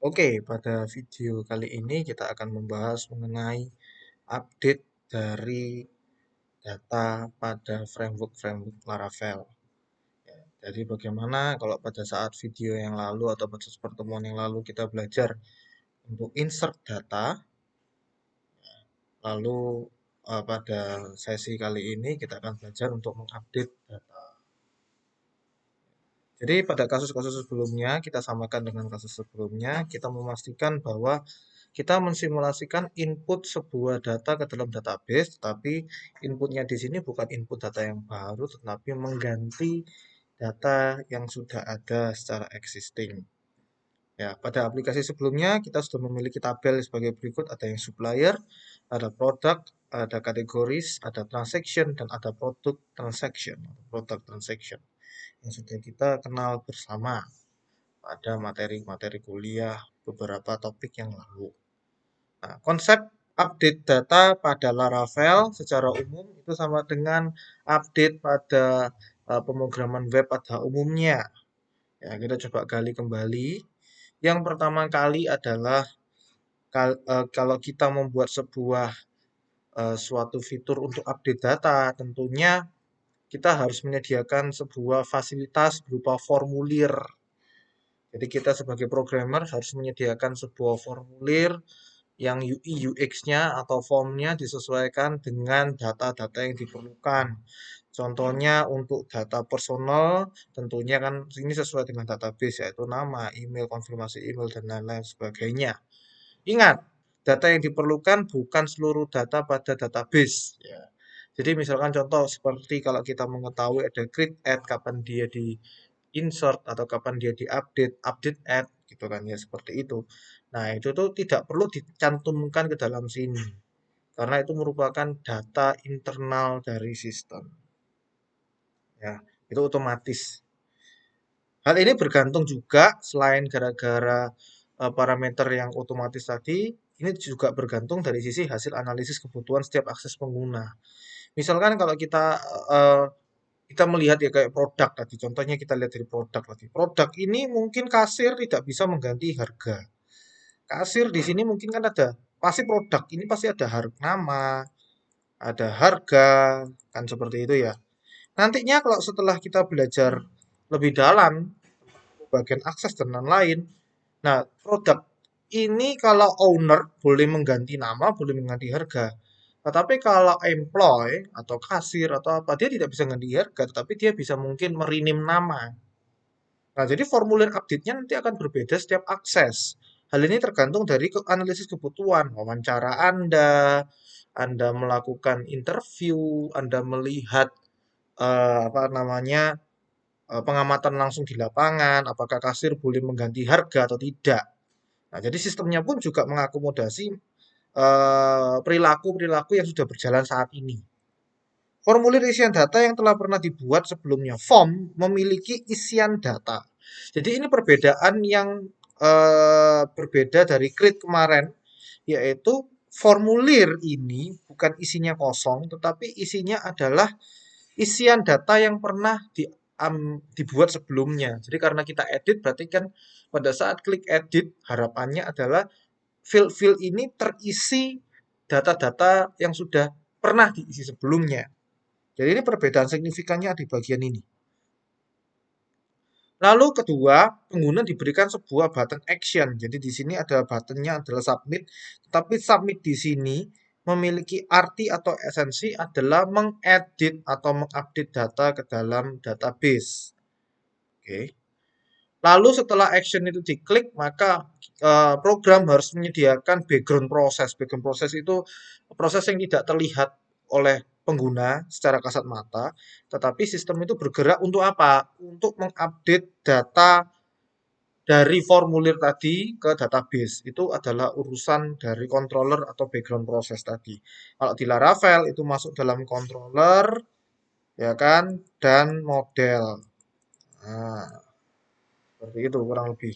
Oke, pada video kali ini kita akan membahas mengenai update dari data pada framework Laravel. Ya, jadi bagaimana kalau pada saat video yang lalu atau pada pertemuan yang lalu kita belajar untuk insert data, lalu pada sesi kali ini kita akan belajar untuk mengupdate data. Jadi pada kasus-kasus sebelumnya, kita samakan dengan kasus sebelumnya, kita memastikan bahwa kita mensimulasikan input sebuah data ke dalam database, tapi inputnya di sini bukan input data yang baru, tetapi mengganti data yang sudah ada secara existing. Ya, pada aplikasi sebelumnya kita sudah memiliki tabel sebagai berikut, ada yang supplier, ada product, ada kategoris, ada transaction, dan ada product transaction, product transaction yang sudah kita kenal bersama pada materi-materi kuliah beberapa topik yang lalu. Nah, konsep update data pada Laravel secara umum itu sama dengan update pada pemrograman web pada umumnya. Ya, kita coba gali kembali. Yang pertama kali adalah kalau kita membuat sebuah suatu fitur untuk update data, tentunya kita harus menyediakan sebuah fasilitas berupa formulir. Jadi kita sebagai programmer harus menyediakan sebuah formulir yang UI UX-nya atau formnya disesuaikan dengan data-data yang diperlukan. Contohnya untuk data personal, tentunya kan ini sesuai dengan database yaitu nama, email, konfirmasi email, dan lain-lain sebagainya. Ingat, data yang diperlukan bukan seluruh data pada database. Ya. Jadi misalkan contoh seperti kalau kita mengetahui ada create add, kapan dia di insert atau kapan dia diupdate, update add gitu kan ya seperti itu. Nah, itu tuh tidak perlu dicantumkan ke dalam sini karena itu merupakan data internal dari sistem. Ya, itu otomatis. Hal ini bergantung juga selain gara-gara parameter yang otomatis tadi, ini juga bergantung dari sisi hasil analisis kebutuhan setiap akses pengguna. Misalkan kalau eh, kita melihat ya kayak produk tadi, contohnya kita lihat dari produk tadi. Produk ini mungkin kasir tidak bisa mengganti harga. Kasir di sini mungkin kan ada, pasti produk ini pasti ada harga nama, ada harga, kan seperti itu ya. Nantinya kalau setelah kita belajar lebih dalam, bagian akses dan lain-lain, nah produk ini kalau owner boleh mengganti nama, boleh mengganti harga. Tetapi kalau employee atau kasir atau apa, dia tidak bisa ganti harga, tetapi dia bisa mungkin merename nama. Nah, jadi formulir update-nya nanti akan berbeda setiap akses. Hal ini tergantung dari analisis kebutuhan, wawancara Anda melakukan interview, Anda melihat apa namanya pengamatan langsung di lapangan, apakah kasir boleh mengganti harga atau tidak. Nah, jadi sistemnya pun juga mengakomodasi perilaku-perilaku yang sudah berjalan saat ini. Formulir isian data yang telah pernah dibuat sebelumnya, form, memiliki isian data. Jadi ini perbedaan yang berbeda dari create kemarin, yaitu formulir ini bukan isinya kosong, tetapi isinya adalah isian data yang pernah dibuat sebelumnya. Jadi karena kita edit, berarti kan pada saat klik edit, harapannya adalah field-field ini terisi data-data yang sudah pernah diisi sebelumnya. Jadi ini perbedaan signifikannya di bagian ini. Lalu kedua, pengguna diberikan sebuah button action. Jadi di sini ada buttonnya adalah submit, tapi submit di sini memiliki arti atau esensi adalah mengedit atau mengupdate data ke dalam database. Oke. Lalu setelah action itu diklik, maka program harus menyediakan background proses. Background proses itu proses yang tidak terlihat oleh pengguna secara kasat mata, tetapi sistem itu bergerak untuk apa? Untuk mengupdate data dari formulir tadi ke database. Itu adalah urusan dari controller atau background proses tadi. Kalau di Laravel itu masuk dalam controller, ya kan, dan model. Nah, seperti itu kurang lebih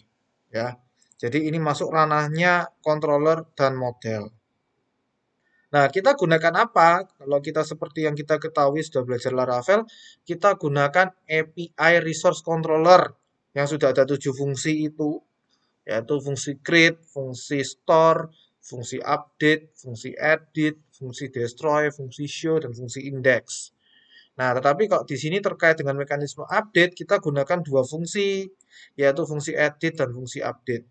ya. Jadi ini masuk ranahnya controller dan model. Nah, kita gunakan apa? Kalau kita seperti yang kita ketahui sudah belajar Laravel, kita gunakan API Resource Controller yang sudah ada 7 fungsi itu, yaitu fungsi create, fungsi store, fungsi update, fungsi edit, fungsi destroy, fungsi show, dan fungsi index. Nah, tetapi kalau di sini terkait dengan mekanisme update, kita gunakan dua fungsi, yaitu fungsi edit dan fungsi update.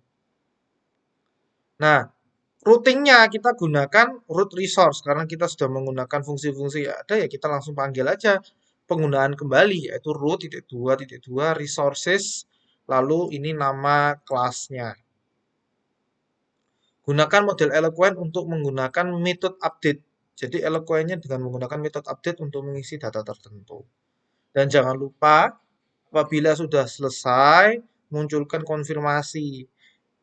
Nah, routingnya kita gunakan root resource, karena kita sudah menggunakan fungsi-fungsi yang ada, ya kita langsung panggil aja penggunaan kembali, yaitu root.2.2 resources, lalu ini nama kelasnya. Gunakan model Eloquent untuk menggunakan metode update. Jadi Eloquent-nya dengan menggunakan metode update untuk mengisi data tertentu. Dan jangan lupa, apabila sudah selesai, munculkan konfirmasi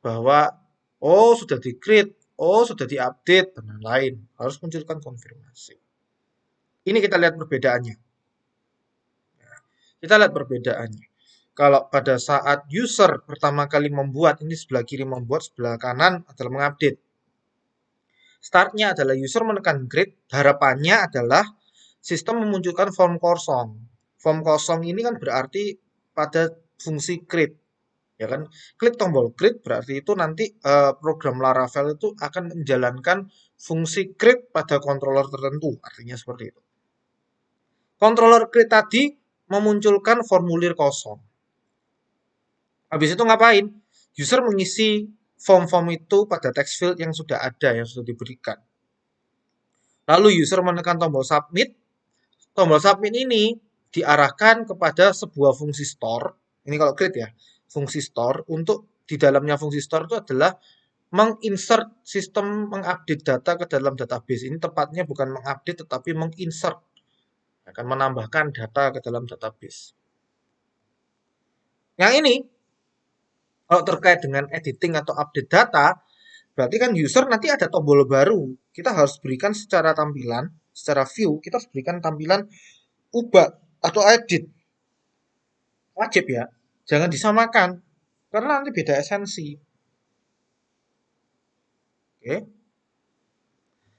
bahwa oh sudah di-create, oh sudah di-update, dan lain-lain. Harus munculkan konfirmasi. Ini kita lihat perbedaannya. Kita lihat perbedaannya. Kalau pada saat user pertama kali membuat, ini sebelah kiri membuat, sebelah kanan adalah mengupdate. Startnya adalah user menekan create, harapannya adalah sistem memunculkan form kosong. Form kosong ini kan berarti pada fungsi create, ya kan? Klik tombol create berarti itu nanti program Laravel itu akan menjalankan fungsi create pada controller tertentu, artinya seperti itu. Controller create tadi memunculkan formulir kosong. Habis itu ngapain? User mengisi form-form itu pada text field yang sudah ada, yang sudah diberikan. Lalu user menekan tombol submit. Tombol submit ini diarahkan kepada sebuah fungsi store. Ini kalau create ya, fungsi store. Untuk di dalamnya fungsi store itu adalah menginsert sistem mengupdate data ke dalam database. Ini tepatnya bukan mengupdate tetapi menginsert. Akan menambahkan data ke dalam database. Yang ini, kalau terkait dengan editing atau update data, berarti kan user nanti ada tombol baru. Kita harus berikan secara tampilan, secara view, kita harus berikan tampilan ubah atau edit. Wajib ya, jangan disamakan. Karena nanti beda esensi. Oke.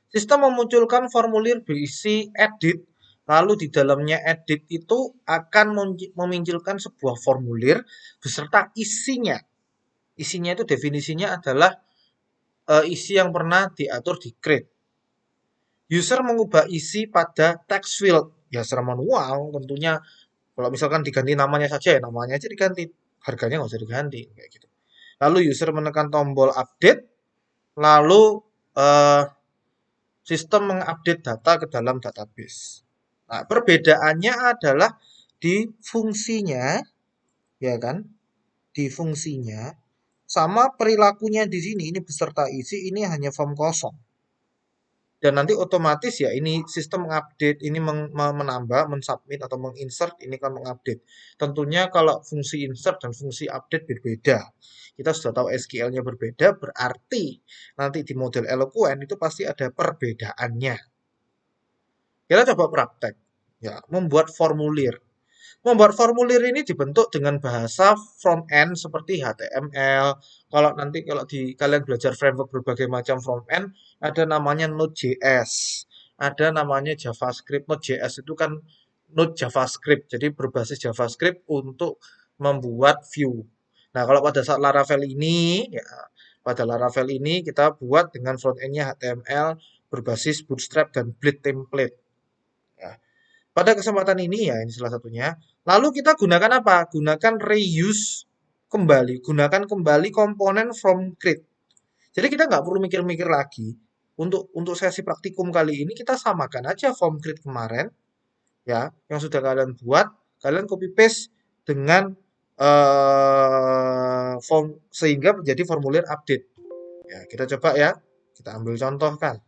Sistem memunculkan formulir berisi edit, lalu di dalamnya edit itu akan memunculkan sebuah formulir beserta isinya. Isinya itu definisinya adalah isi yang pernah diatur di create. User mengubah isi pada text field, ya secara manual tentunya. Kalau misalkan diganti namanya saja, ya namanya aja diganti, harganya nggak usah diganti, kayak gitu. Lalu user menekan tombol update, lalu eh, sistem mengupdate data ke dalam database. Nah, perbedaannya adalah di fungsinya, ya kan? Di fungsinya sama perilakunya di sini. Ini beserta isi, ini hanya form kosong. Dan nanti otomatis ya ini sistem mengupdate, ini menambah, mensubmit atau menginsert, ini kan mengupdate. Tentunya kalau fungsi insert dan fungsi update berbeda. Kita sudah tahu SQL-nya berbeda, berarti nanti di model Eloquent itu pasti ada perbedaannya. Kita coba praktek. Ya, membuat formulir. Membuat formulir ini dibentuk dengan bahasa front end seperti HTML. Kalau di kalian belajar framework berbagai macam front end, ada namanya Node.js, ada namanya JavaScript. Node.js itu kan Node JavaScript, jadi berbasis JavaScript untuk membuat view. Nah, kalau pada saat Laravel ini, ya, pada Laravel ini kita buat dengan front end-nya HTML berbasis Bootstrap dan Blade template. Ya. Pada kesempatan ini ya, ini salah satunya. Lalu kita gunakan apa? Gunakan reuse kembali. Gunakan kembali komponen from create. Jadi kita nggak perlu mikir-mikir lagi. Untuk sesi praktikum kali ini kita samakan aja form create kemarin, ya, yang sudah kalian buat. Kalian copy paste dengan form sehingga menjadi formulir update. Ya, kita coba ya. Kita ambil contoh kan.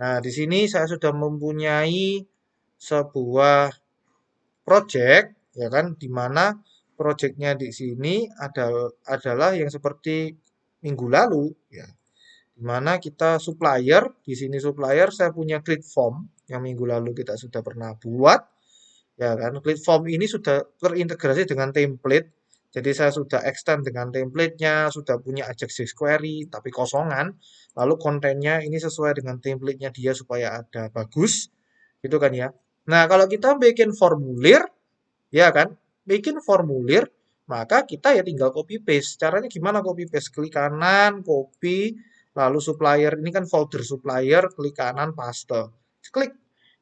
Nah, di sini saya sudah mempunyai sebuah project, ya kan, di mana projectnya di sini adalah yang seperti minggu lalu, ya, di mana kita supplier, di sini supplier saya punya create form yang minggu lalu kita sudah pernah buat, ya kan. Create form ini sudah terintegrasi dengan template, jadi saya sudah extend dengan templatenya, sudah punya Ajax jQuery tapi kosongan, lalu kontennya ini sesuai dengan templatenya dia supaya ada bagus, gitu kan ya. Nah, kalau kita bikin formulir, ya kan, bikin formulir maka kita ya tinggal copy paste. Caranya gimana copy paste? Klik kanan, copy, lalu supplier, ini kan folder supplier, klik kanan, paste. Klik,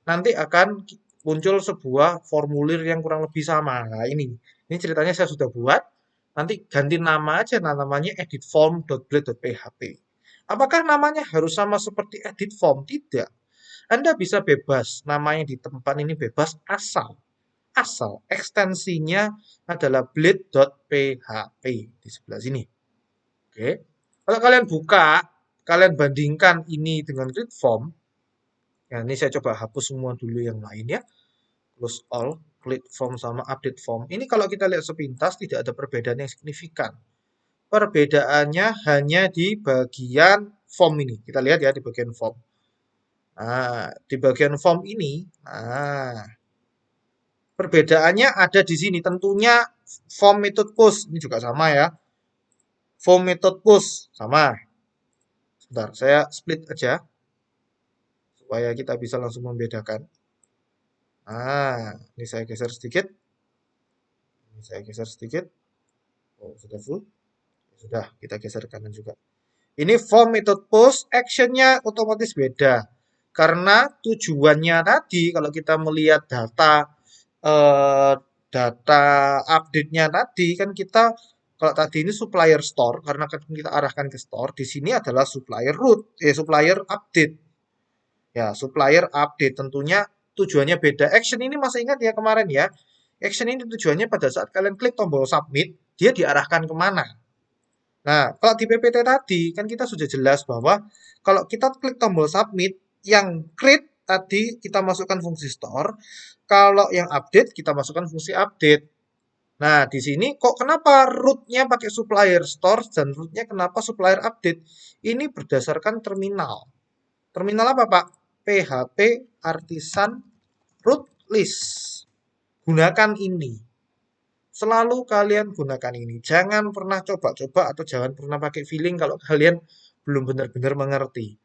nanti akan muncul sebuah formulir yang kurang lebih sama. Nah ini ceritanya saya sudah buat. Nanti ganti nama aja, nah, namanya editform.blade.php. Apakah namanya harus sama seperti edit form? Tidak. Anda bisa bebas, namanya di tempat ini bebas asal ekstensinya adalah blade.php di sebelah sini. Oke. Kalau kalian buka, kalian bandingkan ini dengan grid form. Ya, ini saya coba hapus semua dulu yang lain ya. Close all, grid form sama update form. Ini kalau kita lihat sepintas tidak ada perbedaan yang signifikan. Perbedaannya hanya di bagian form ini. Kita lihat ya di bagian form. Nah, di bagian form ini, perbedaannya ada di sini. Tentunya form method push ini juga sama ya. Form method push sama. Sebentar, saya split aja supaya kita bisa langsung membedakan. Ini saya geser sedikit. Ini saya geser sedikit. Oh, sudah full. Sudah, kita geser kanan juga. Ini form method push, actionnya otomatis beda. Karena tujuannya tadi, kalau kita melihat eh, data update-nya tadi, kan kita, kalau tadi ini supplier store, karena kan kita arahkan ke store, di sini adalah supplier root, supplier update. Ya, supplier update tentunya tujuannya beda. Action ini masih ingat ya kemarin ya. Action ini tujuannya pada saat kalian klik tombol submit, dia diarahkan kemana. Nah, kalau di PPT tadi kan kita sudah jelas bahwa kalau kita klik tombol submit, yang create tadi kita masukkan fungsi store, kalau yang update kita masukkan fungsi update. Nah, di sini kok kenapa rootnya pakai supplier store dan rootnya kenapa supplier update? Ini berdasarkan terminal. Terminal apa, Pak? PHP Artisan Root List. Gunakan ini. Selalu kalian gunakan ini. Jangan pernah coba-coba atau jangan pernah pakai feeling kalau kalian belum benar-benar mengerti.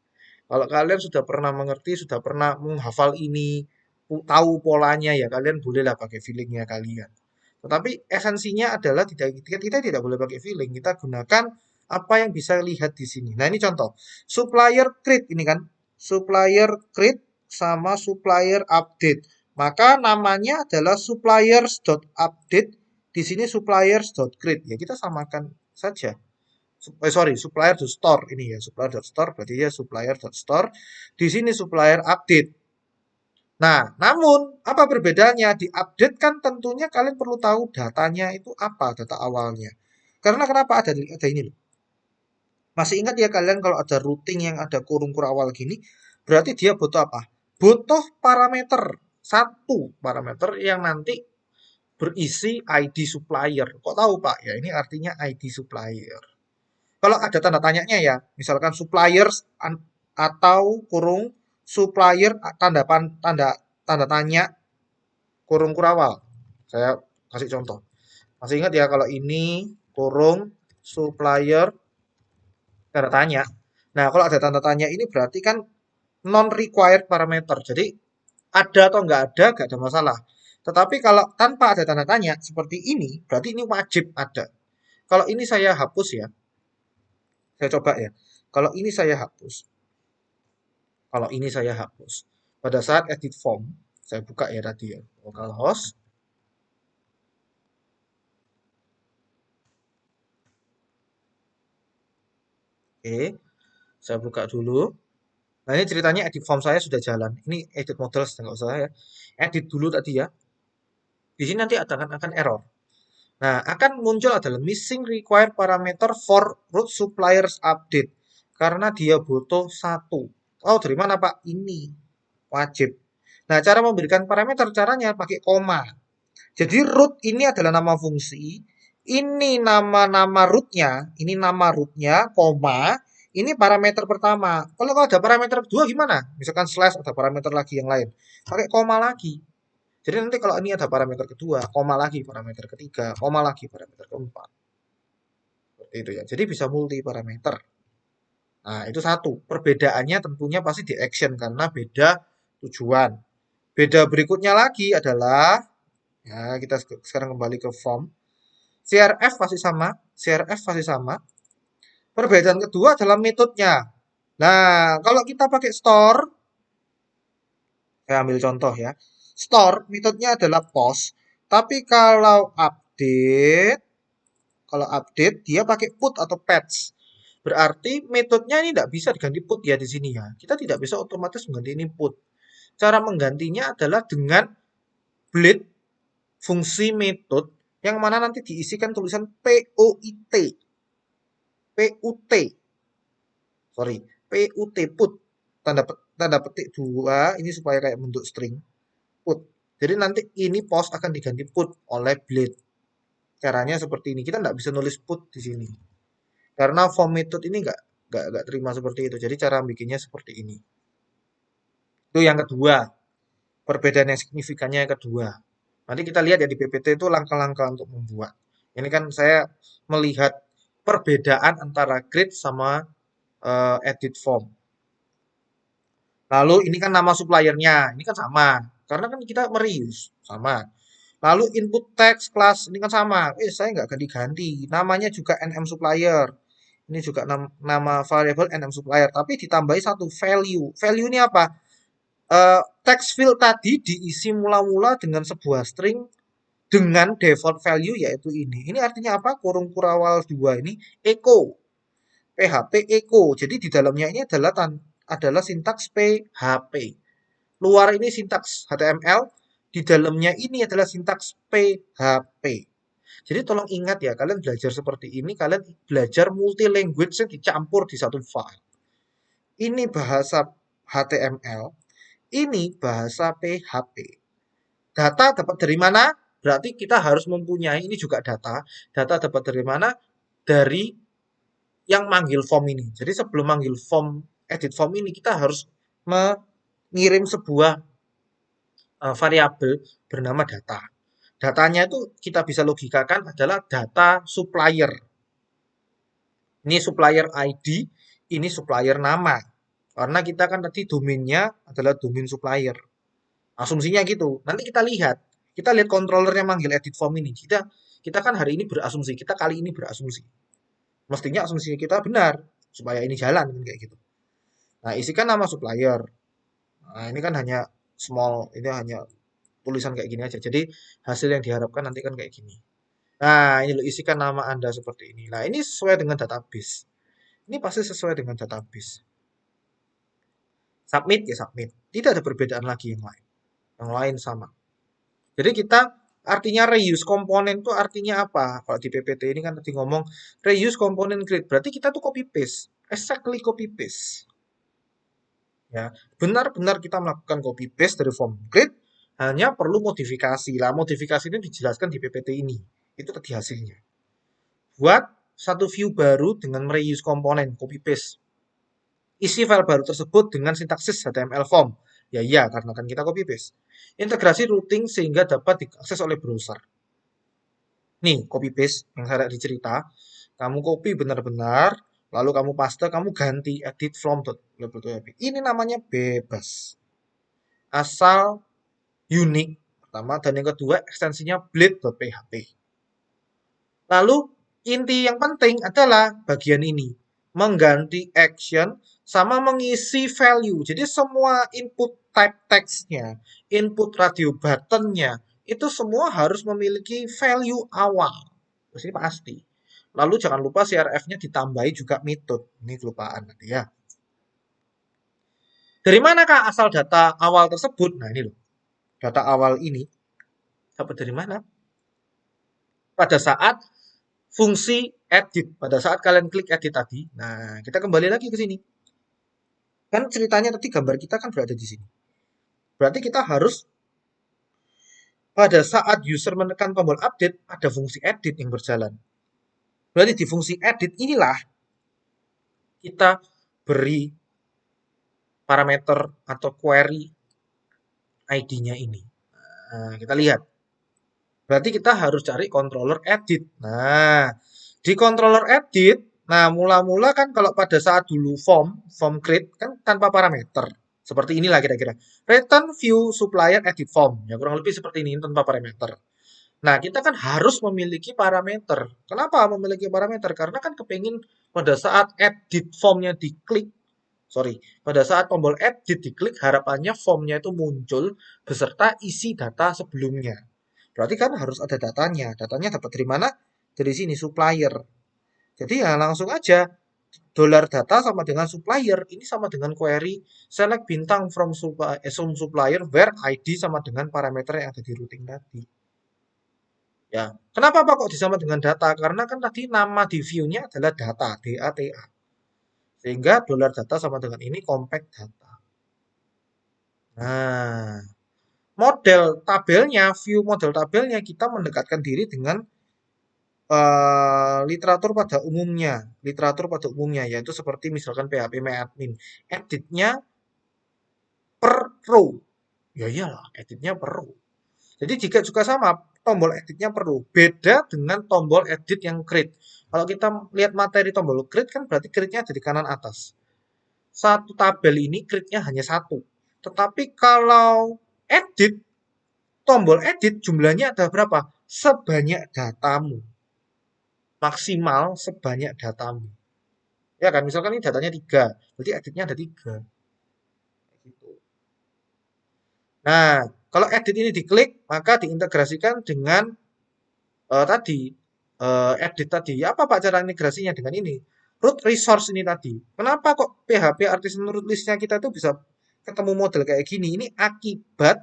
Kalau kalian sudah pernah mengerti, sudah pernah menghafal ini, tahu polanya ya kalian bolehlah pakai feelingnya kalian. Tetapi esensinya adalah kita tidak boleh pakai feeling. Kita gunakan apa yang bisa lihat di sini. Nah ini contoh. Supplier create ini kan. Supplier create sama supplier update. Maka namanya adalah suppliers.update. Di sini suppliers.create. Ya kita samakan saja. Supplier.store ini ya. Supplier.store berarti ya supplier.store. Di sini supplier update. Nah, namun apa perbedaannya? Di update kan tentunya kalian perlu tahu datanya itu apa, data awalnya. Karena kenapa ada ini loh. Masih ingat ya kalian kalau ada routing yang ada kurung-kurung awal gini, berarti dia butuh apa? Butuh parameter. Satu parameter yang nanti berisi ID supplier. Kok tahu Pak? Ya ini artinya ID supplier. Kalau ada tanda tanyanya ya, misalkan suppliers atau kurung supplier tanda tanda tanya kurung kurawal. Saya kasih contoh. Masih ingat ya kalau ini kurung supplier tanda tanya. Nah, kalau ada tanda tanya ini berarti kan non required parameter. Jadi ada atau nggak ada masalah. Tetapi kalau tanpa ada tanda tanya seperti ini, berarti ini wajib ada. Kalau ini saya hapus ya, saya coba ya. Kalau ini saya hapus, kalau ini saya hapus, pada saat edit form, saya buka ya tadi ya, localhost. Oke, saya buka dulu. Nah ini ceritanya edit form saya sudah jalan. Ini edit model nggak usah ya. Edit dulu tadi ya. Di sini nanti akan error. Nah, akan muncul adalah missing required parameter for root suppliers update. Karena dia butuh satu. Oh, dari mana Pak? Ini. Wajib. Nah, cara memberikan parameter caranya pakai koma. Jadi root ini adalah nama fungsi. Ini nama-nama rootnya. Ini nama rootnya, koma. Ini parameter pertama. Kalau ada parameter kedua gimana? Misalkan slash ada parameter lagi yang lain. Pakai koma lagi. Jadi nanti kalau ini ada parameter kedua, koma lagi parameter ketiga, koma lagi parameter keempat. Seperti itu ya. Jadi bisa multi parameter. Nah, itu satu. Perbedaannya tentunya pasti di action karena beda tujuan. Beda berikutnya lagi adalah ya kita sekarang kembali ke form. CRF pasti sama, CRF pasti sama. Perbedaan kedua adalah metodenya. Nah, kalau kita pakai store, saya ambil contoh ya. Store metodenya adalah post, tapi kalau update dia pakai put atau patch. Berarti metodenya ini tidak bisa diganti put ya di sini ya. Kita tidak bisa otomatis mengganti ini put. Cara menggantinya adalah dengan bleed fungsi metode yang mana nanti diisikan tulisan PUT. PUT. Sorry, PUT put. Tanda petik 2 ini supaya kayak bentuk string put. Jadi nanti ini post akan diganti put oleh bleed. Caranya seperti ini. Kita nggak bisa nulis put di sini. Karena form method ini nggak terima seperti itu. Jadi cara bikinnya seperti ini. Itu yang kedua. Perbedaan yang signifikannya yang kedua. Nanti kita lihat ya di PPT itu langkah-langkah untuk membuat. Ini kan saya melihat perbedaan antara grid sama edit form. Lalu ini kan nama suppliernya, ini kan sama. Karena kan kita mereuse, sama. Lalu input text class, ini kan sama. Saya nggak ganti-ganti. Namanya juga nm supplier. Ini juga nama variable nm supplier. Tapi ditambahi satu value. Value ini apa? Text field tadi diisi mula-mula dengan sebuah string dengan default value yaitu ini. Ini artinya apa? Kurung kurawal 2 ini echo. PHP echo. Jadi di dalamnya ini adalah sintaks PHP. Luar ini sintaks HTML, di dalamnya ini adalah sintaks PHP. Jadi tolong ingat ya, kalian belajar seperti ini, kalian belajar multi language yang dicampur di satu file. Ini bahasa HTML, ini bahasa PHP. Data dapat dari mana? Berarti kita harus mempunyai ini juga data. Data dapat dari mana? Dari yang manggil form ini. Jadi sebelum manggil form, edit form ini, kita harus mengirim sebuah variabel bernama data. Datanya itu kita bisa logikakan adalah data supplier. Ini supplier ID, ini supplier nama. Karena kita kan tadi domainnya adalah domain supplier. Asumsinya gitu. Nanti kita lihat. Kita lihat controllernya manggil edit form ini. Kita kan hari ini berasumsi. Kita kali ini berasumsi. Mestinya asumsi kita benar. Supaya ini jalan. Kayak gitu. Nah, isikan nama supplier. Nah, ini kan hanya small. Ini hanya tulisan kayak gini aja. Jadi hasil yang diharapkan nanti kan kayak gini. Nah, ini lo isikan nama Anda seperti ini. Nah, ini sesuai dengan database. Ini pasti sesuai dengan database. Submit ya submit. Tidak ada perbedaan lagi yang lain. Yang lain sama. Jadi kita artinya reuse komponen itu artinya apa? Kalau di PPT ini kan tadi ngomong reuse komponen grid. Berarti kita tuh copy paste. Exactly copy paste. Ya, benar-benar kita melakukan copy paste dari form grid, hanya perlu modifikasi. Lah, modifikasi ini dijelaskan di PPT ini. Itu tadi hasilnya. Buat satu view baru dengan mereuse komponen, copy paste. Isi file baru tersebut dengan sintaksis HTML form. Ya iya, karena kan kita copy paste. Integrasi routing sehingga dapat diakses oleh browser. Nih, copy paste yang saya dicerita. Kamu copy benar-benar, lalu kamu paste, kamu ganti edit from.web.php. Ini namanya bebas. Asal unik pertama dan yang kedua ekstensinya bleed.php. Lalu inti yang penting adalah bagian ini, mengganti action sama mengisi value. Jadi semua input type text-nya, input radio button-nya, itu semua harus memiliki value awal. Terus ini pasti. Lalu jangan lupa CRF-nya ditambahi juga metode. Ini kelupaan nanti ya. Dari manakah asal data awal tersebut? Nah ini loh. Data awal ini dapat dari mana? Pada saat fungsi edit. Pada saat kalian klik edit tadi, nah kita kembali lagi ke sini. Kan ceritanya tadi gambar kita kan berada di sini. Berarti kita harus pada saat user menekan tombol update, ada fungsi edit yang berjalan. Berarti di fungsi edit inilah kita beri parameter atau query ID-nya ini. Nah, kita lihat. Berarti kita harus cari controller edit. Nah, di controller edit, nah mula-mula kan kalau pada saat dulu form create kan tanpa parameter. Seperti inilah kira-kira. Return view supplier edit form. Ya kurang lebih seperti ini tanpa parameter. Nah, kita kan harus memiliki parameter. Kenapa memiliki parameter? Karena kan kepingin pada saat edit formnya diklik, sorry, pada saat tombol edit diklik, harapannya formnya itu muncul beserta isi data sebelumnya. Berarti kan harus ada datanya. Datanya dapat dari mana? Dari sini, supplier. Jadi ya langsung aja, dolar data sama dengan supplier. Ini sama dengan query select bintang from supplier where ID sama dengan parameter yang ada di routing tadi. Ya, kenapa Pak kok disama dengan data? Karena kan tadi nama di view-nya adalah data, DATA. Sehingga dolar data sama dengan ini compact data. Nah, model tabelnya, view model tabelnya kita mendekatkan diri dengan literatur pada umumnya. Literatur pada umumnya yaitu seperti misalkan PHP Editnya per row. Ya iyalah, editnya per row. Jadi jika juga sama, tombol editnya perlu. Beda dengan tombol edit yang create. Kalau kita lihat materi tombol create kan berarti create-nya ada di kanan atas. Satu tabel ini create-nya hanya satu. Tetapi kalau edit, tombol edit jumlahnya ada berapa? Sebanyak datamu. Maksimal sebanyak datamu. Ya kan, misalkan ini datanya 3, berarti editnya ada 3. Gitu. Nah, kalau edit ini diklik, maka diintegrasikan dengan tadi edit tadi. Apa Pak cara integrasinya dengan ini? Root resource ini tadi. Kenapa kok PHP artisan root listnya kita itu bisa ketemu model kayak gini? Ini akibat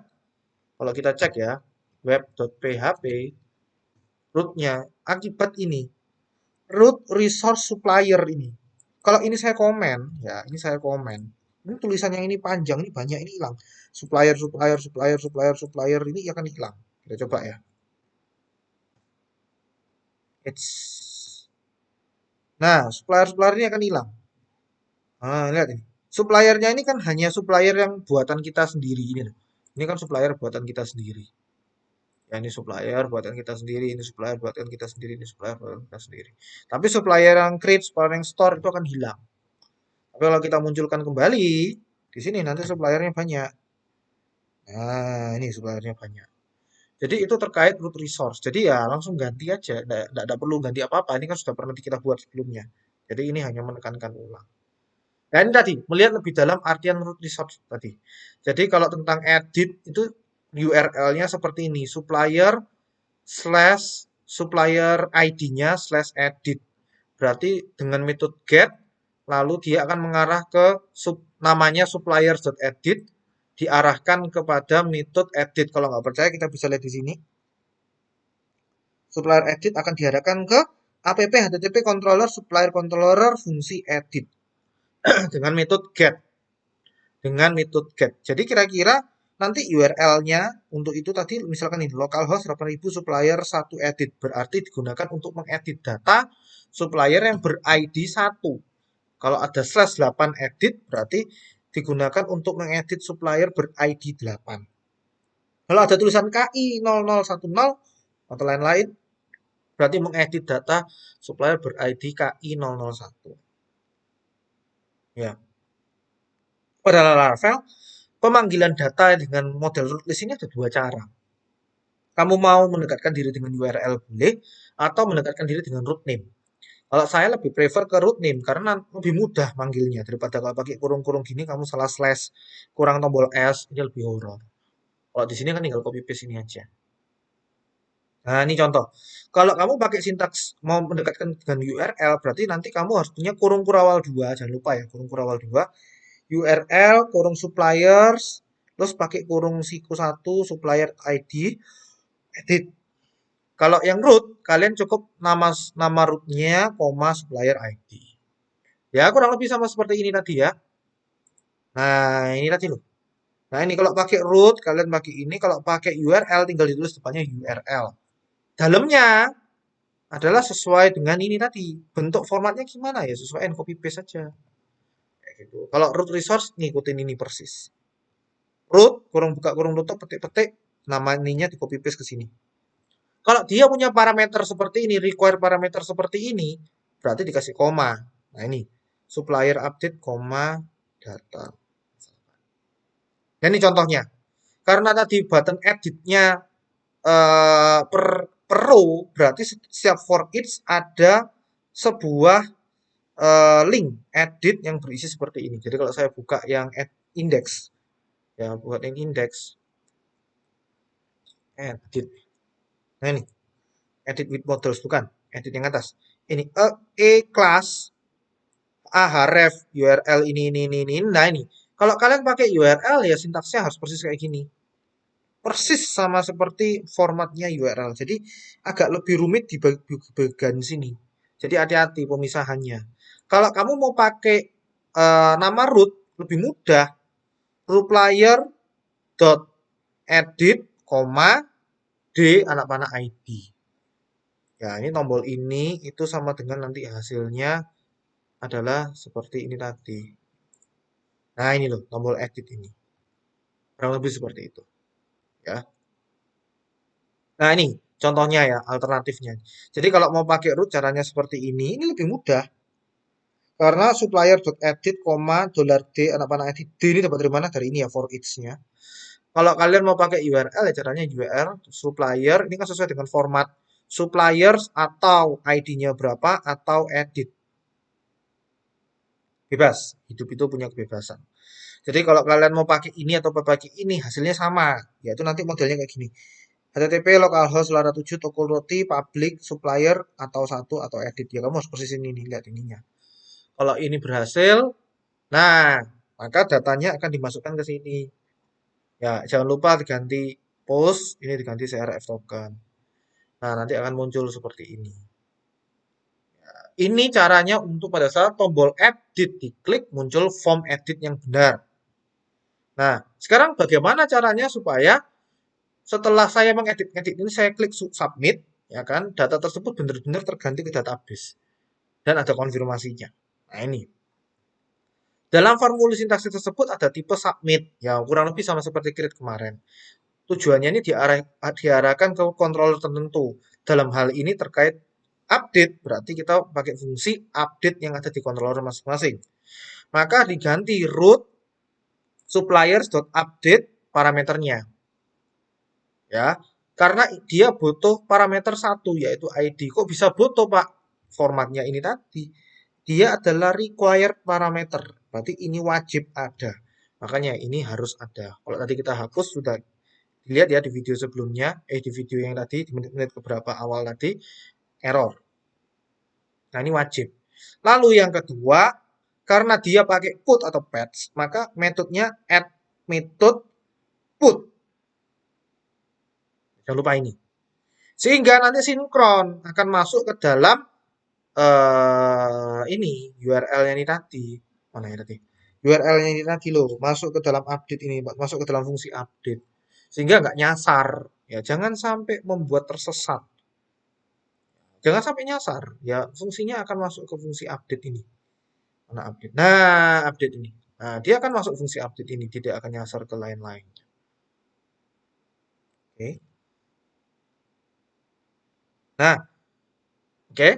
kalau kita cek ya web.php rootnya akibat ini root resource supplier ini. Kalau ini saya komen, ya ini saya komen. Ini tulisan yang ini panjang, ini banyak, ini hilang. Supplier ini akan hilang. Kita coba ya. It's Nah, supplier ini akan hilang. Nah, lihat ini. Suppliernya ini kan hanya supplier yang buatan kita sendiri ini loh. Ini kan supplier buatan kita sendiri. Ya, ini supplier buatan kita sendiri, ini supplier buatan kita sendiri, ini supplier buatan kita sendiri. Tapi supplier yang create, supplier yang store itu akan hilang. Tapi kalau kita munculkan kembali, di sini nanti suppliernya banyak. Nah, ini suppliernya banyak. Jadi itu terkait root resource. Jadi ya langsung ganti aja. Nggak perlu ganti apa-apa. Ini kan sudah pernah kita buat sebelumnya. Jadi ini hanya menekankan ulang. Nah, ini tadi, melihat lebih dalam artian root resource tadi. Jadi kalau tentang edit itu URL-nya seperti ini, supplier ID-nya slash edit. Berarti dengan metode get, lalu dia akan mengarah ke namanya supplier.edit, diarahkan kepada metode edit. Kalau nggak percaya kita bisa lihat di sini. Supplier edit akan diarahkan ke app http controller supplier controller fungsi edit dengan metode get. Jadi kira-kira nanti URL-nya untuk itu tadi misalkan ini localhost 8000 supplier 1 edit berarti digunakan untuk mengedit data supplier yang ber-ID 1. Kalau ada /8 edit berarti digunakan untuk mengedit supplier ber-ID 8. Kalau ada tulisan KI 0010 atau lain-lain berarti mengedit data supplier ber-ID KI 001. Ya. Pada Laravel, pemanggilan data dengan model root list ini ada dua cara. Kamu mau mendekatkan diri dengan URL boleh, atau mendekatkan diri dengan root name. Kalau saya lebih prefer ke root name karena lebih mudah manggilnya daripada kalau pakai kurung-kurung gini kamu salah slash kurang tombol S ini lebih horor. Kalau di sini kan tinggal copy paste ini aja. Nah, ini contoh. Kalau kamu pakai sintaks mau mendekatkan dengan URL, berarti nanti kamu harus punya kurung kurawal 2. Jangan lupa ya, kurung kurawal 2. URL, kurung suppliers, terus pakai kurung siku 1, supplier ID, edit. Kalau yang root, kalian cukup nama rootnya, koma, supplier ID. Ya, kurang lebih sama seperti ini tadi ya. Nah, ini tadi loh. Nah, ini kalau pakai root, kalian pakai ini. Kalau pakai URL, tinggal ditulis depannya URL. Dalamnya adalah sesuai dengan ini tadi. Bentuk formatnya gimana ya? Sesuaikan copy paste saja. Kayak gitu. Kalau root resource, ngikutin ini persis. Root, kurung buka, kurung tutup, petik-petik, nama ininya di copy paste ke sini. Kalau dia punya parameter seperti ini, require parameter seperti ini, berarti dikasih koma. Nah ini, supplier update, koma, data. Dan ini contohnya. Karena tadi button editnya per row, berarti setiap for each ada sebuah link edit yang berisi seperti ini. Jadi kalau saya buka yang index, ya buat yang index, edit. Nah ini, edit with models, bukan, edit yang atas. Ini class, ref, URL ini. Nah ini, kalau kalian pakai URL ya sintaksnya harus persis kayak gini. Persis sama seperti formatnya URL. Jadi agak lebih rumit di bagian sini. Jadi hati-hati pemisahannya. Kalau kamu mau pakai nama root, lebih mudah. Root player dot edit, d anak panah id. Ya, ini tombol ini itu sama dengan nanti hasilnya adalah seperti ini tadi. Nah, ini loh tombol edit ini. Kurang lebih seperti itu, ya. Nah, ini contohnya ya, alternatifnya. Jadi kalau mau pakai root caranya seperti ini lebih mudah. Karena supplier.edit, $d anak panah edit. D ini dapat dari mana? Dari ini ya, for each-nya. Kalau kalian mau pakai URL ya caranya URL supplier, ini kan sesuai dengan format suppliers atau ID-nya berapa atau edit. Bebas, hidup itu punya kebebasan. Jadi kalau kalian mau pakai ini atau pakai ini hasilnya sama, yaitu nanti modelnya kayak gini. HTTP localhost 7 toko roti public supplier atau satu atau edit, ya kamu harus persis ini nih, lihat ininya. Kalau ini berhasil, nah maka datanya akan dimasukkan ke sini. Ya jangan lupa diganti post, ini diganti CRF token. Nah nanti akan muncul seperti ini. Ini caranya untuk pada saat tombol edit diklik muncul form edit yang benar. Nah sekarang bagaimana caranya supaya setelah saya mengedit ini saya klik submit, ya kan, data tersebut benar-benar terganti ke database dan ada konfirmasinya. Nah ini dalam formulir sintaksis tersebut ada tipe submit, ya kurang lebih sama seperti create kemarin. Tujuannya ini diarahkan ke controller tertentu. Dalam hal ini terkait update, berarti kita pakai fungsi update yang ada di controller masing-masing. Maka diganti root suppliers.update parameternya. Ya, karena dia butuh parameter satu yaitu ID. Kok bisa butuh, Pak? Formatnya ini tadi. Dia adalah required parameter. Berarti ini wajib ada. Makanya ini harus ada. Kalau tadi kita hapus sudah dilihat ya di video sebelumnya, di video yang tadi di menit-menit keberapa awal tadi error. Nah, ini wajib. Lalu yang kedua, karena dia pakai put atau patch, maka metodenya add method put. Jangan lupa ini. Sehingga nanti sinkron akan masuk ke dalam ini URL-nya ini tadi. Mana ya tadi? URL-nya ini tadi loh, masuk ke dalam update ini, masuk ke dalam fungsi update. Sehingga nggak nyasar. Ya, jangan sampai membuat tersesat. Jangan sampai nyasar. Ya, fungsinya akan masuk ke fungsi update ini. Mana update? Nah, update ini. Nah, dia akan masuk fungsi update ini, tidak akan nyasar ke lain-lain. Oke. Nah, oke.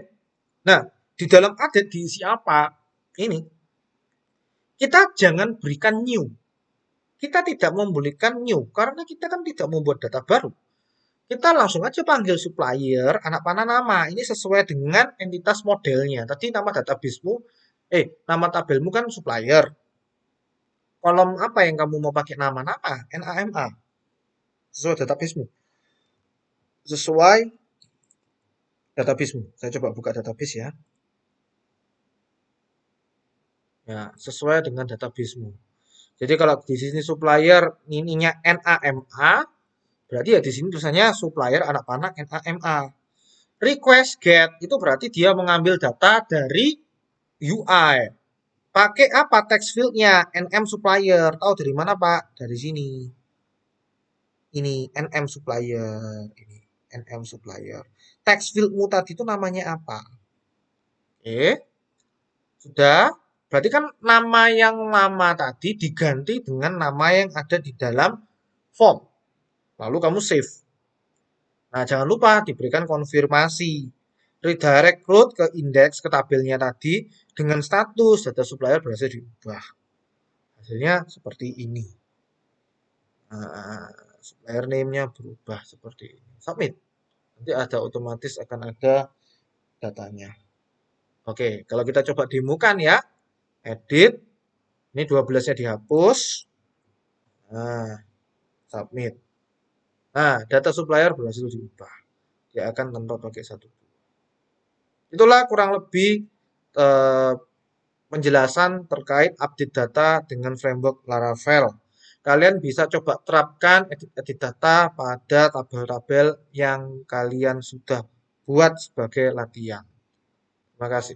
Nah, di dalam update diisi apa? Ini. Kita jangan berikan new. Kita tidak memberikan new karena kita kan tidak membuat data baru. Kita langsung aja panggil supplier anak panah nama. Ini sesuai dengan entitas modelnya. Tadi nama databasemu, nama tabelmu kan supplier. Kolom apa yang kamu mau pakai nama-nama? NAMA. Sesuai databasemu. Sesuai databasemu. Saya coba buka database ya. Ya, sesuai dengan databasemu. Jadi kalau di sini supplier ininya NAMA, berarti ya di sini tulisannya supplier anak panah NAMA. Request get itu berarti dia mengambil data dari UI. Pakai apa text fieldnya? NM supplier. Tahu dari mana, Pak? Dari sini. Ini NM supplier. Ini NM supplier. Text fieldmu tadi itu namanya apa? Sudah. Berarti kan nama yang lama tadi diganti dengan nama yang ada di dalam form. Lalu kamu save. Nah, jangan lupa diberikan konfirmasi. Redirect root ke indeks ke tabelnya tadi dengan status data supplier berhasil diubah. Hasilnya seperti ini. Nah, supplier name-nya berubah seperti ini. Submit. Nanti ada otomatis akan ada datanya. Oke, kalau kita coba demokan ya, edit, ini 12-nya dihapus, nah, submit. Nah, data supplier berhasil diubah. Dia akan tanpa pakai satu. Itulah kurang lebih eh, penjelasan terkait update data dengan framework Laravel. Kalian bisa coba terapkan edit data pada tabel-tabel yang kalian sudah buat sebagai latihan. Terima kasih.